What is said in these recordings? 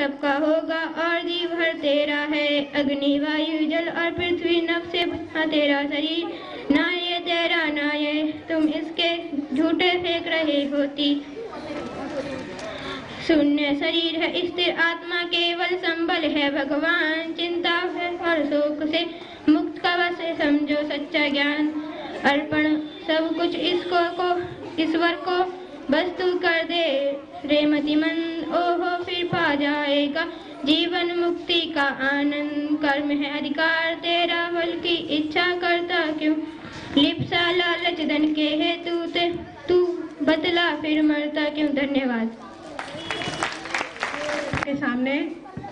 सबका होगा और जीव हर तेरा है। अग्नि वायु जल और पृथ्वी नभ से बना तेरा शरीर, ना ये तेरा ना ये तुम इसके झूठे फेंक रहे होती। शून्य शरीर है स्थिर आत्मा केवल संबल है भगवान, चिंता है और शोक से मुक्त कवच से समझो सच्चा ज्ञान। अर्पण सब कुछ इसको को ईश्वर को वस्तु कर दे रे मतिमन, ओहो फिर पा जाएगा जीवन मुक्ति का आनंद। कर्म है अधिकार तेरा फल की इच्छा करता क्यों, लिप्सा लालच धन के हेतु तू बतला फिर मरता क्यों। धन्यवाद। के सामने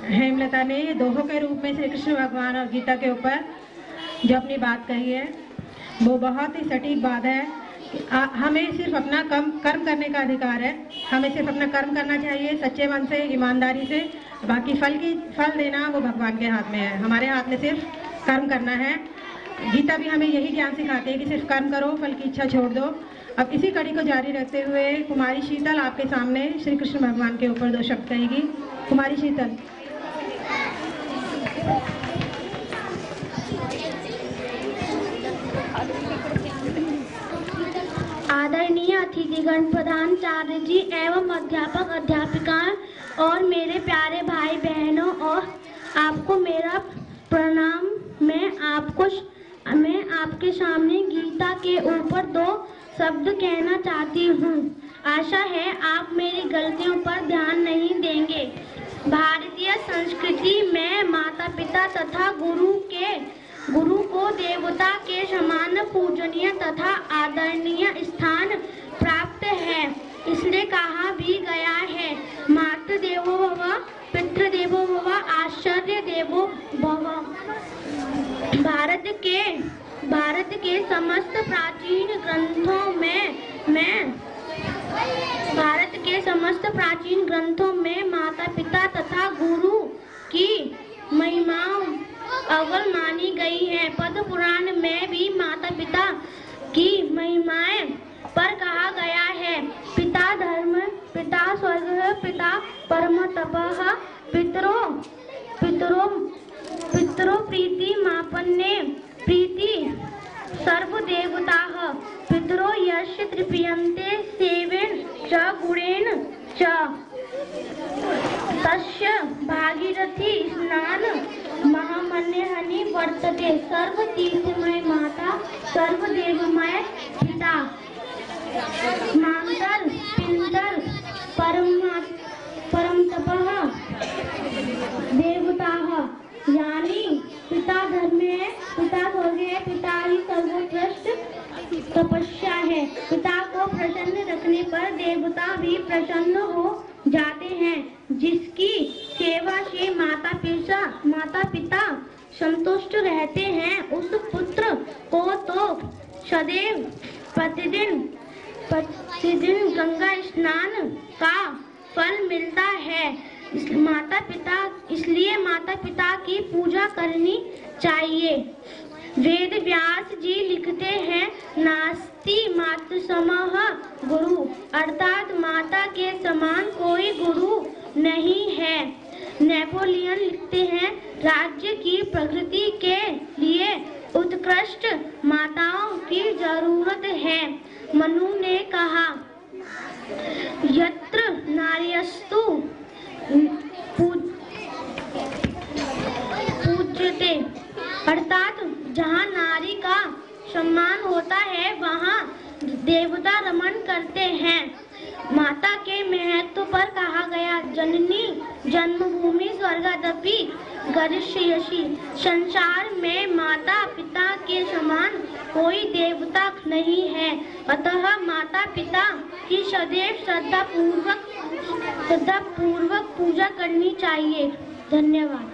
हेमलता ने दोहों के रूप में श्री कृष्ण भगवान और गीता के ऊपर जो अपनी बात कही है वो बहुत ही सटीक बात है। हमें सिर्फ अपना कर्म करने का अधिकार है, हमें सिर्फ अपना कर्म करना चाहिए सच्चे मन से, ईमानदारी से। बाकी फल देना वो भगवान के हाथ में है, हमारे हाथ में सिर्फ कर्म करना है। गीता भी हमें यही ज्ञान सिखाती है कि सिर्फ कर्म करो, फल की इच्छा छोड़ दो। अब इसी कड़ी को जारी रखते हुए कुमारी शीतल आपके सामने श्री कृष्ण भगवान के ऊपर 2 शब्द कहेगी। कुमारी शीतल। आदरणीय अतिथिगण, प्रधानाचार्य जी एवं अध्यापक अध्यापिकाएं और मेरे प्यारे भाई बहनों, और आपको मेरा प्रणाम। मैं आपके सामने गीता के ऊपर 2 शब्द कहना चाहती हूँ। आशा है आप मेरी गलतियों पर ध्यान नहीं देंगे। भारतीय संस्कृति में माता पिता तथा गुरु को देवता के समान पूजनीय तथा आदरणीय स्थान प्राप्त है। इसलिए कहा भी गया है, मातृ देवो भव, पितृ देवो भव, आचार्य देवो भव। भारत के समस्त प्राचीन ग्रंथों में माता पिता तथा गुरु की महिमाओं अव्वल मानी गई है। पद्म पुराण में भी माता पिता की महिमाएं पर कहा गया है, पिता धर्म, पिता स्वर्ग, पिता परम तपः, पितरो प्रीति मापन्ने प्रीति सर्वदेवताः, पितरो यश तृप्यन्ते सेवेन च गुणेन च। तस्य भागीरथी स्नान महामन्यहनि वर्तते। सर्वतीर्थमय माता, सर्वदेवमय पिता, मातर पितर परम तपः देवताः। यानी पिता धर्म है, पिता स्वर्ग है, पिता ही सर्वोत्कृष्ट तपस्या है। पिता को प्रसन्न रखने पर देवता भी प्रसन्न हो जाते हैं। जिसकी सेवा से माता पिता संतुष्ट रहते हैं, उस पुत्र को तो सदैव प्रतिदिन गंगा स्नान का फल मिलता है। इसलिए माता पिता की पूजा करनी चाहिए। वेद व्यास जी लिखते हैं, नास्ति मातृसमः गुरु, अर्थात माता के समान कोई गुरु नहीं है। नेपोलियन लिखते हैं, राज्य की प्रगति के लिए उत्कृष्ट माताओं की जरूरत है। मनु ने कहा, यत्र नार्यस्तु पूज्यते, अर्थात जहाँ नारी का सम्मान होता है वहाँ देवता रमण करते हैं। माता के महत्व पर कहा गया, जननी जन्मभूमि स्वर्गादपि गरिष्यसि। संसार में माता पिता के समान कोई देवता नहीं है। अतः माता पिता की सदैव श्रद्धा पूर्वक पूजा करनी चाहिए। धन्यवाद।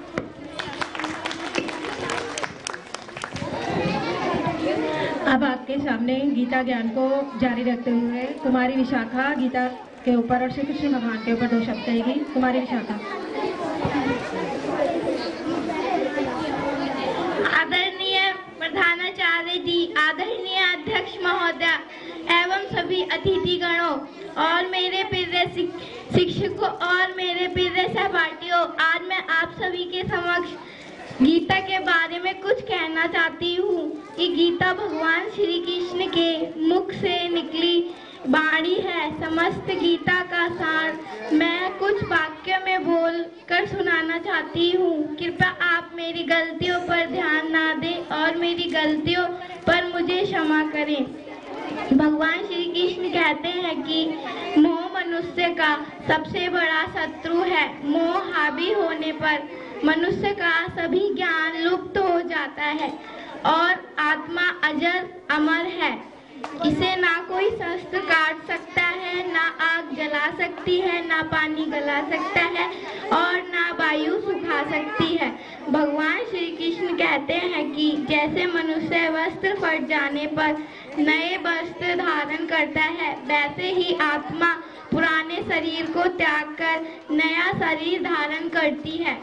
अब आपके सामने गीता ज्ञान को जारी रखते हुए कुमारी विशाखा गीता के ऊपर और श्री कृष्ण भगवान के ऊपर 2 शब्द कहेगी। कुमारी विशाखा। आदरणीय प्रधानाचार्य जी, आदरणीय अध्यक्ष महोदय, एवं सभी अतिथिगणों और मेरे प्रिय शिक्षकों और मेरे प्रिय सहपाठियों, आज मैं आप सभी के समक्ष गीता के बारे में कुछ कहना चाहती हूँ कि गीता भगवान श्री कृष्ण के मुख से निकली वाणी है, समस्त गीता का सार मैं कुछ वाक्य में बोल कर सुनाना चाहती हूँ। कृपया आप मेरी गलतियों पर ध्यान ना दें और मेरी गलतियों पर मुझे क्षमा करें। भगवान श्री कृष्ण कहते हैं कि मोह मनुष्य का सबसे बड़ा शत्रु है। मोह हावी होने पर मनुष्य का सभी ज्ञान लुप्त हो जाता है और आत्मा अजर अमर है। इसे ना कोई शस्त्र काट सकता है, ना आग जला सकती है, ना पानी गला सकता है और ना वायु सुखा सकती है। भगवान श्री कृष्ण कहते हैं कि जैसे मनुष्य वस्त्र फट जाने पर नए वस्त्र धारण करता है, वैसे ही आत्मा पुराने शरीर को त्याग कर नया शरीर धारण करती है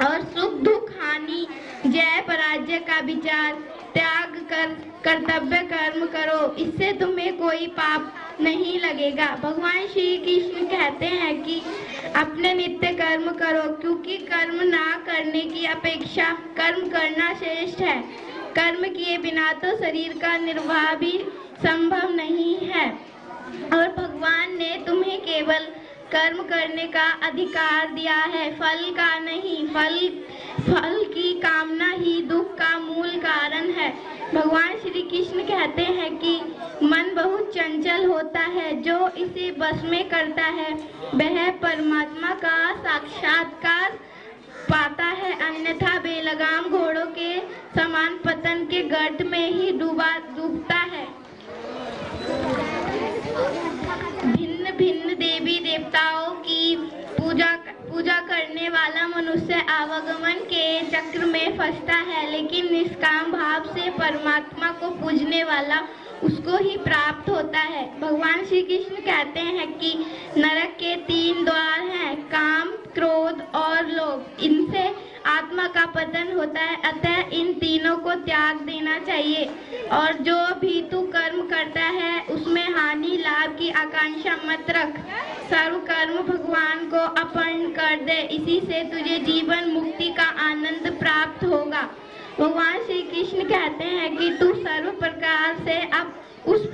और सुख दुख हानि जय पराजय का विचार त्याग कर कर्तव्य कर्म करो, इससे तुम्हें कोई पाप नहीं लगेगा। भगवान श्री कृष्ण कहते हैं कि अपने नित्य कर्म करो, क्योंकि कर्म ना करने की अपेक्षा कर्म करना श्रेष्ठ है। कर्म किए बिना तो शरीर का निर्वाह भी संभव नहीं है और भगवान ने तुम्हें केवल कर्म करने का अधिकार दिया है, फल का नहीं। फल की कामना ही दुख का मूल कारण है। भगवान श्री कृष्ण कहते हैं कि मन बहुत चंचल होता है, जो इसे बस में करता है वह परमात्मा का साक्षात्कार पाता है, अन्यथा बेलगाम घोड़ों के समान पतन के गर्त में ही डूबता है। भिन्न भिन्न देवी देवताओं की पूजा करने वाला मनुष्य आवागमन के चक्र में फंसता है, लेकिन निष्काम भाव से परमात्मा को पूजने वाला उसको ही प्राप्त होता है। भगवान श्री कृष्ण कहते हैं कि नरक के 3 द्वार हैं, काम, क्रोध और लोभ। इनसे आत्मा का पतन होता है, अतः इन तीनों को त्याग देना चाहिए और जो भी तू कर्म करता है उसमें हानि लाभ की आकांक्षा मत रख। सर्व कर्म भगवान को अर्पण कर दे, इसी से तुझे जीवन मुक्ति का आनंद प्राप्त होगा। भगवान श्री कृष्ण कहते हैं कि तू सर्व प्रकार से अब उस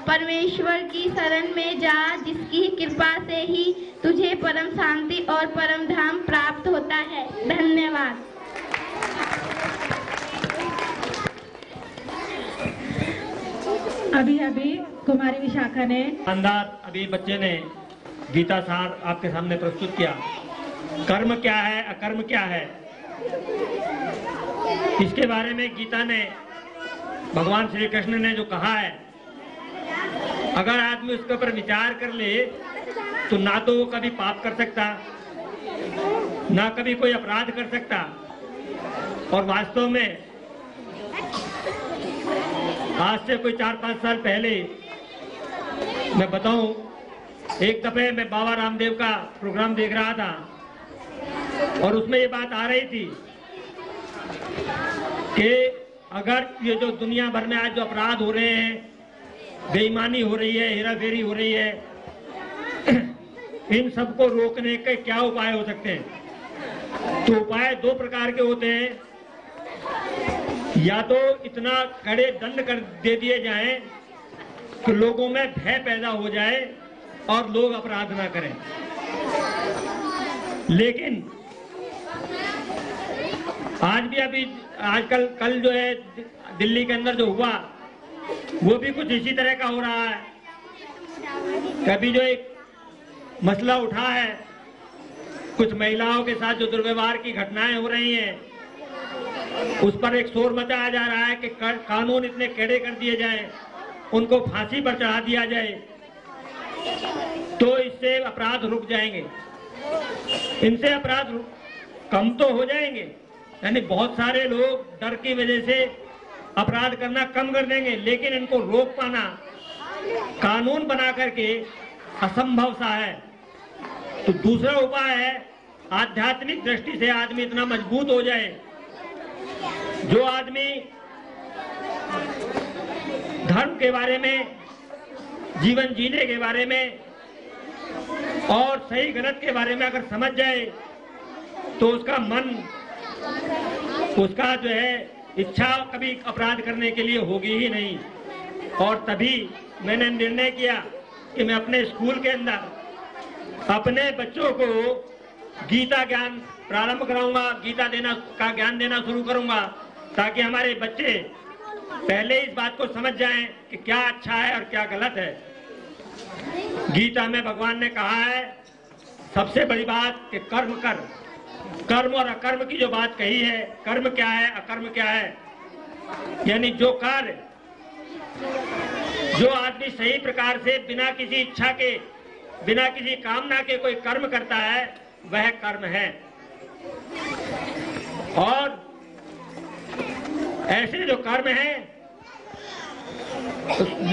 परमेश्वर की शरण में जा, जिसकी कृपा से ही तुझे परम शांति और परम धाम प्राप्त होता है। धन्यवाद। अभी कुमारी विशाखा ने शानदार अभी बच्चे ने गीता सार आपके सामने प्रस्तुत किया। कर्म क्या है, अकर्म क्या है, इसके बारे में गीता ने भगवान श्री कृष्ण ने जो कहा है, अगर आदमी उसके ऊपर विचार कर ले तो ना तो वो कभी पाप कर सकता, ना कभी कोई अपराध कर सकता। और वास्तव में आज से कोई 4-5 साल पहले मैं बताऊं, एक दफे मैं बाबा रामदेव का प्रोग्राम देख रहा था और उसमें ये बात आ रही थी कि अगर ये जो दुनिया भर में आज जो अपराध हो रहे हैं, बेईमानी हो रही है, हेराफेरी हो रही है, इन सबको रोकने के क्या उपाय हो सकते हैं? तो उपाय 2 प्रकार के होते हैं। या तो इतना कड़े दंड कर दे दिए जाएं कि लोगों में भय पैदा हो जाए और लोग अपराध ना करें। लेकिन आज भी अभी आजकल कल जो है दिल्ली के अंदर जो हुआ वो भी कुछ इसी तरह का हो रहा है। कभी जो एक मसला उठा है, कुछ महिलाओं के साथ जो दुर्व्यवहार की घटनाएं हो रही हैं, उस पर एक शोर मचाया जा रहा है कि कानून इतने कड़े कर दिए जाएं, उनको फांसी पर चढ़ा दिया जाए तो इससे अपराध रुक जाएंगे। इनसे अपराध कम तो हो जाएंगे, यानी बहुत सारे लोग डर की वजह से अपराध करना कम कर देंगे, लेकिन इनको रोक पाना कानून बना करके असंभव सा है। तो दूसरा उपाय है, आध्यात्मिक दृष्टि से आदमी इतना मजबूत हो जाए, जो आदमी धर्म के बारे में जीवन जीने के बारे में और सही गलत के बारे में अगर समझ जाए तो उसका मन, उसका जो है इच्छा कभी अपराध करने के लिए होगी ही नहीं। और तभी मैंने निर्णय किया कि मैं अपने स्कूल के अंदर अपने बच्चों को गीता ज्ञान प्रारंभ कराऊंगा, गीता का ज्ञान देना शुरू करूंगा, ताकि हमारे बच्चे पहले इस बात को समझ जाएं कि क्या अच्छा है और क्या गलत है। गीता में भगवान ने कहा है सबसे बड़ी बात कि कर्म कर। कर्म और अकर्म की जो बात कही है, कर्म क्या है अकर्म क्या है, यानी जो कार्य जो आदमी सही प्रकार से बिना किसी इच्छा के, बिना किसी कामना के कोई कर्म करता है वह कर्म है। और ऐसे जो कर्म है,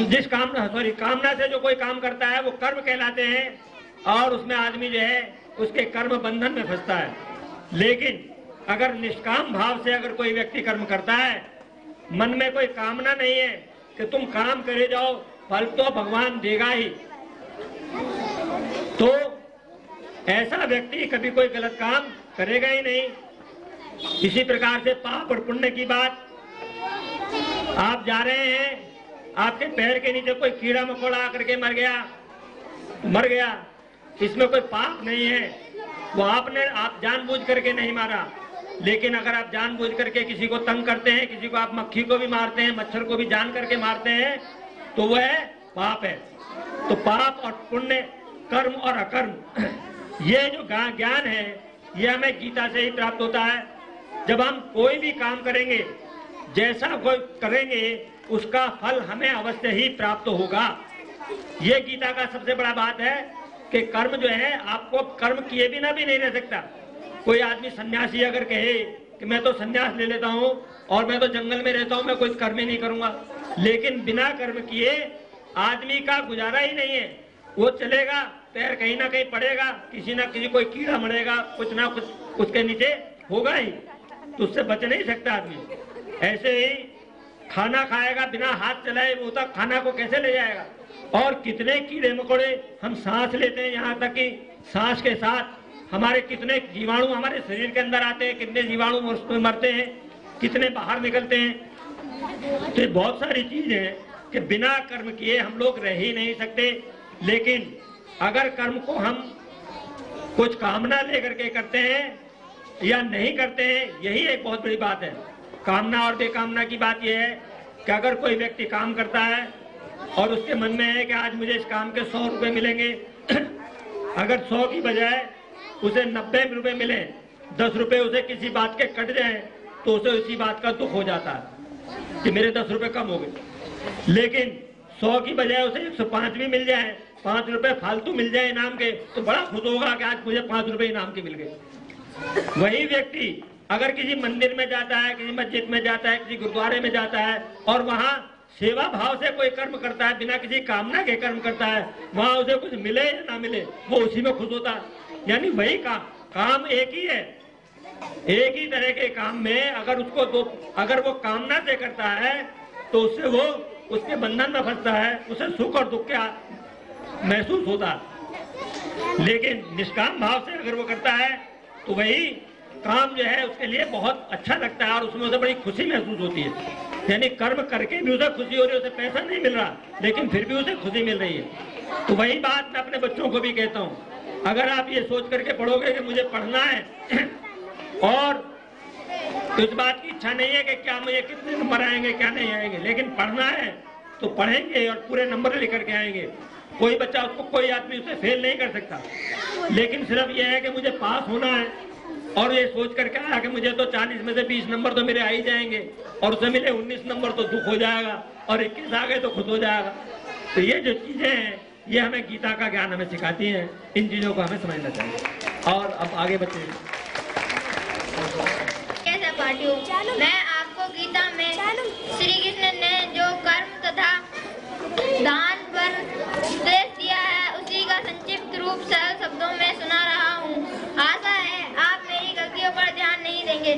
जिस कामना से जो कोई काम करता है वो कर्म कहलाते हैं, और उसमें आदमी जो है उसके कर्म बंधन में फंसता है। लेकिन अगर निष्काम भाव से अगर कोई व्यक्ति कर्म करता है, मन में कोई कामना नहीं है कि तुम काम करे जाओ, फल तो भगवान देगा ही, तो ऐसा व्यक्ति कभी कोई गलत काम करेगा ही नहीं। इसी प्रकार से पाप और पुण्य की बात, आप जा रहे हैं, आपके पैर के नीचे कोई कीड़ा मकोड़ा आकर के मर गया, इसमें कोई पाप नहीं है, वो आप जानबूझ करके नहीं मारा। लेकिन अगर आप जानबूझ करके किसी को तंग करते हैं, किसी को आप मक्खी को भी मारते हैं, मच्छर को भी जान करके मारते हैं, तो वह पाप है। तो पाप और पुण्य, कर्म और अकर्म, ये जो ज्ञान है ये हमें गीता से ही प्राप्त होता है। जब हम कोई भी काम करेंगे, जैसा कोई करेंगे उसका फल हमें अवश्य ही प्राप्त होगा। ये गीता का सबसे बड़ा बात है कि कर्म जो है आपको कर्म किए बिना भी नहीं रह सकता। कोई आदमी सन्यासी अगर कहे कि मैं तो सन्यास ले लेता हूँ और मैं तो जंगल में रहता हूँ, मैं कोई कर्म ही नहीं करूंगा, लेकिन बिना कर्म किए आदमी का गुजारा ही नहीं है। वो चलेगा, पैर कहीं ना कहीं पड़ेगा, किसी ना किसी कोई कीड़ा मरेगा, कुछ ना कुछ उसके नीचे होगा ही, तो उससे बच नहीं सकता आदमी। ऐसे ही खाना खाएगा, बिना हाथ चलाए वो तक खाना को कैसे ले जाएगा। और कितने कीड़े मकोड़े हम सांस लेते हैं, यहाँ तक कि सांस के साथ हमारे कितने जीवाणु हमारे शरीर के अंदर आते हैं, कितने जीवाणु उसमें मरते हैं, कितने बाहर निकलते हैं। तो बहुत सारी चीजें हैं कि बिना कर्म किए हम लोग रह ही नहीं सकते। लेकिन अगर कर्म को हम कुछ कामना लेकर के करते हैं या नहीं करते हैं, यही एक बहुत बड़ी बात है। कामना और बेकामना की बात यह है कि अगर कोई व्यक्ति काम करता है और उसके मन में है कि आज मुझे इस काम के 100 रुपए मिलेंगे, अगर 100 की बजाय उसे 90 रुपए मिले, 10 रुपए उसे किसी बात के कट जाए, तो उसे उसी बात का दुख हो जाता है कि मेरे 10 रुपए कम हो गए। लेकिन 100 की बजाय उसे 105 भी मिल जाए, 5 रुपए फालतू मिल जाए इनाम के, तो बड़ा खुश होगा कि आज मुझे 5 रुपए इनाम के मिल गए। वही व्यक्ति अगर किसी मंदिर में जाता है, किसी मस्जिद में जाता है, किसी गुरुद्वारे में जाता है और वहाँ सेवा भाव से कोई कर्म करता है, बिना किसी कामना के कर्म करता है, वहाँ उसे कुछ मिले या ना मिले वो उसी में खुश होता है। यानी वही काम एक ही है, एक ही तरह के काम में अगर वो कामना से करता है तो उससे वो उसके बंधन में फंसता है, उसे सुख और दुख का महसूस होता है। लेकिन निष्काम भाव से अगर वो करता है तो वही काम जो है उसके लिए बहुत अच्छा लगता है और उसमें उसे बड़ी खुशी महसूस होती है। यानी कर्म करके भी उसे खुशी हो रही है, उसे पैसा नहीं मिल रहा लेकिन फिर भी उसे खुशी मिल रही है। तो वही बात मैं अपने बच्चों को भी कहता हूँ, अगर आप ये सोच करके पढ़ोगे कि मुझे पढ़ना है और इस बात की इच्छा नहीं है कि क्या मुझे कितने नंबर आएंगे क्या नहीं आएंगे, लेकिन पढ़ना है तो पढ़ेंगे और पूरे नंबर लेकर के आएंगे। कोई बच्चा उसको, कोई आदमी उसे फेल नहीं कर सकता, लेकिन सिर्फ यह है कि मुझे पास होना है और ये सोच करके आया कि मुझे तो 40 में से 20 नंबर तो मेरे आ ही जाएंगे और उसे मिले 19 नंबर तो दुख हो जाएगा और 21 आ गए तो खुश हो जाएगा। तो ये जो चीजें हैं ये हमें गीता का ज्ञान हमें सिखाती हैं, इन चीजों को हमें समझना चाहिए। और अब आगे बच्चे कैसे पाठ्यू, मैं आपको गीता में श्री कृष्ण ने जो कर्म तथा दान पर उपदेश दिया है उसी का संक्षिप्त रूप सरल शब्दों में सुना रहा हूँ। आशा है आप मेरी गलतियों पर ध्यान नहीं देंगे।